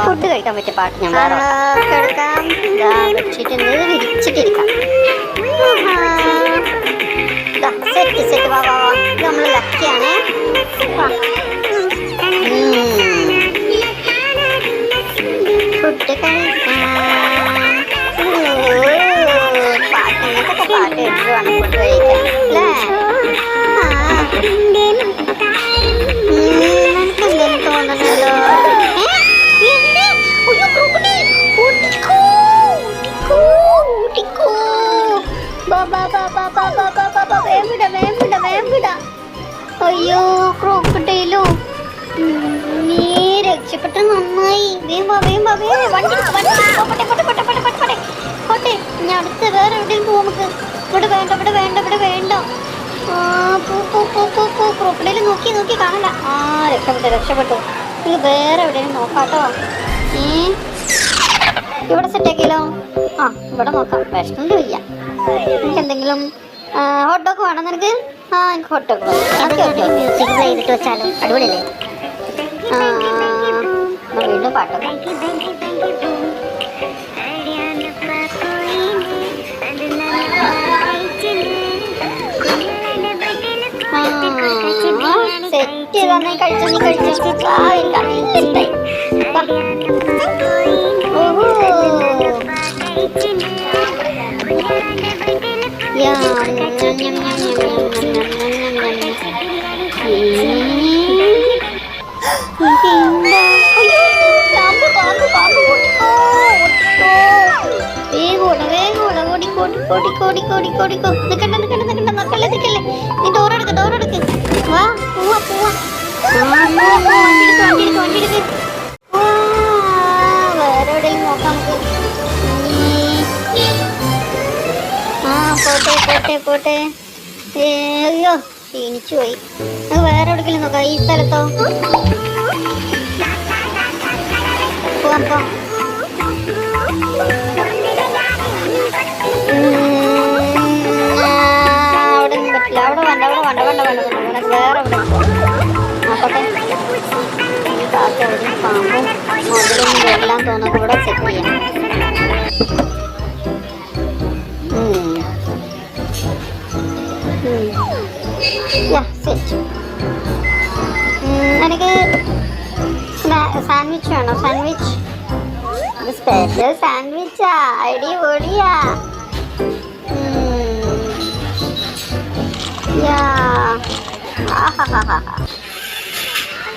Food കഴിക്കാൻ പറ്റിയ പാട്ട് ഞാൻ കിടക്കാം. ബെഡ്ഷീറ്റ് വിരിച്ചിട്ടിരിക്കാം. സെറ്റ് സെറ്റ് വാ വാ വാ. ഇത് നമ്മൾ ലക്കിയാണ്. ഫുഡ് കഴിക്കാം. പാട്ട് ഇങ്ങനത്തെ പാട്ട് ഇട്ട് വേണം ഫുഡ് കഴിക്കാൻ അല്ലേ? എനിക്കെന്തെങ്കിലും തോന്നണല്ലോ. അയ്യോ ക്രോക്കഡൈലോ, നീ രക്ഷപ്പെട്ട നന്നായി. ഞാൻ അടുത്ത വേറെ എവിടെയും പോവാം നമുക്ക്. ഇവിടെ വേണ്ട ഇവിടെ വേണ്ട ഇവിടെ വേണ്ട. ക്രോക്കഡൈൽ നോക്കി നോക്കി കാണില്ല. രക്ഷപ്പെട്ടു. ഇത് വേറെ എവിടെയും നോക്കാട്ടോ. ഇവിടെ സെറ്റാക്കിയല്ലോ. ഇവിടെ നോക്കാം. വിഷമം വയ്യ. എനിക്ക് എന്തെങ്കിലും ഹോട്ട് ഡോഗ് വേണം നിനക്ക്? എനിക്ക് ഹോട്ട് ഡോഗ് മ്യൂസിക് പ്ലേ ചെയ്തിട്ട് വെച്ചാലോ? അടിപൊളിയല്ലേ? വീണ്ടും പാട്ടൊക്കെ. സെറ്റ് ചെയ്താ നീ കഴിച്ചു. ഡോറെടുക്ക്. വാ പോവാ. വേറെ എവിടെയും നോക്കാം നമുക്ക്. പോട്ടെ. അയ്യോ ക്ഷീണിച്ചു പോയി. വേറെ എവിടെയെങ്കിലും നോക്കാം. ഈ സ്ഥലത്തോ പോവാം. അവിടെ ഒന്നും പറ്റില്ല. അവിടെ വേണ്ട. വേറെ എവിടെ നോക്കട്ടെ. ഈ കാക്ക എവിടെയും പാമ്പും മുതലൊന്നും വരില്ലാൻ തോന്നുമ്പോൾ ഇവിടെ സെറ്റ് ചെയ്യാം. എനിക്ക് സാൻഡ്വിച്ച് വേണോ? സാൻഡ്വിച്ച് സ്പെഷ്യൽ സാൻഡ്വിച്ചാ. അടിപൊളിയാ.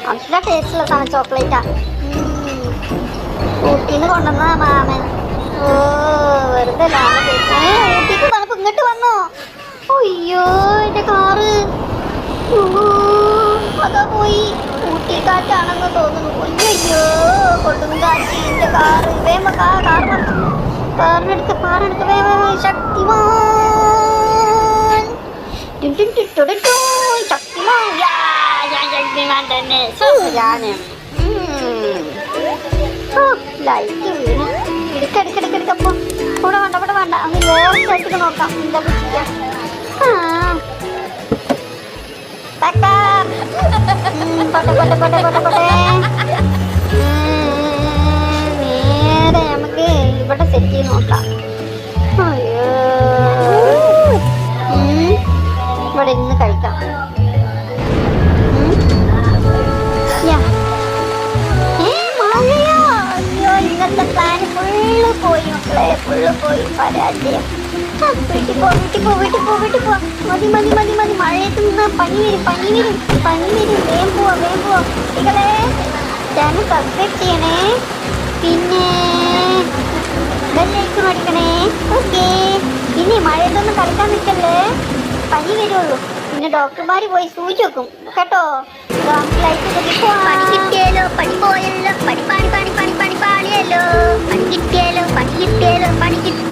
നല്ല ടേസ്റ്റുള്ള സാധനം. ചോക്ലേറ്റാ. ഊട്ടിന്ന് കൊണ്ടുവന്ന മാമൻ. വെറുതെ ഊട്ടിക്ക് തണുപ്പ് ഇങ്ങോട്ട് വന്നോ? അയ്യോ എന്റെ കാറ് അതാ പോയി. ഊട്ടി കാറ്റാണെന്ന് തോന്നുന്നു. അയ്യോ കൊടുങ്കാറ്റ്. എന്റെ കാറ് വേഗം കാറിനെടുത്ത് വേഗം. ശക്തിമാൻ തന്നെ. ലൈറ്റ് വീണ് എടുക്കപ്പോ ഇവിടെ വേണ്ട. അങ്ങ് വേറെ നോക്കാം. എന്താ പറ്റില്ല. നേരെ നമുക്ക് ഇവിടെ സെറ്റ് ചെയ്ത് നോക്കാം. അയ്യോ ഇവിടെ ഇന്ന് കഴിക്കാം. മഴയാ. ഫുള്ള് പോയി പരാജയം. വീട്ടിൽ പോ വീട്ടിൽ പോ വീട്ടിൽ പോ വീട്ടിൽ പോ. മതി മതി മതി മതി. മഴയത്ത് നിന്ന് പനി വരും പനി വരും പനി വരും. വേഗം പോവാ വേഗം പോവാ കുട്ടികളെ. ചാനൽ സബ്സ്ക്രൈബ് ചെയ്യണേ. പിന്നെ ബെല്ലൈക്കൺ അടിക്കണേ. ഓക്കെ. പിന്നെ മഴയത്തൊന്നും കളിക്കാൻ നിൽക്കല്ലേ, പനി വരുള്ളൂ. പിന്നെ ഡോക്ടർമാർ പോയി സൂചി വെക്കും കേട്ടോ. പനി കിട്ടിയാലോ പനി പോയല്ലോ പനി പാണി പാണി പാണി പണി പാളിയല്ലോ. പനി കിട്ടിയാലോ പനി കിട്ടിയാലോ പണി കിട്ടി.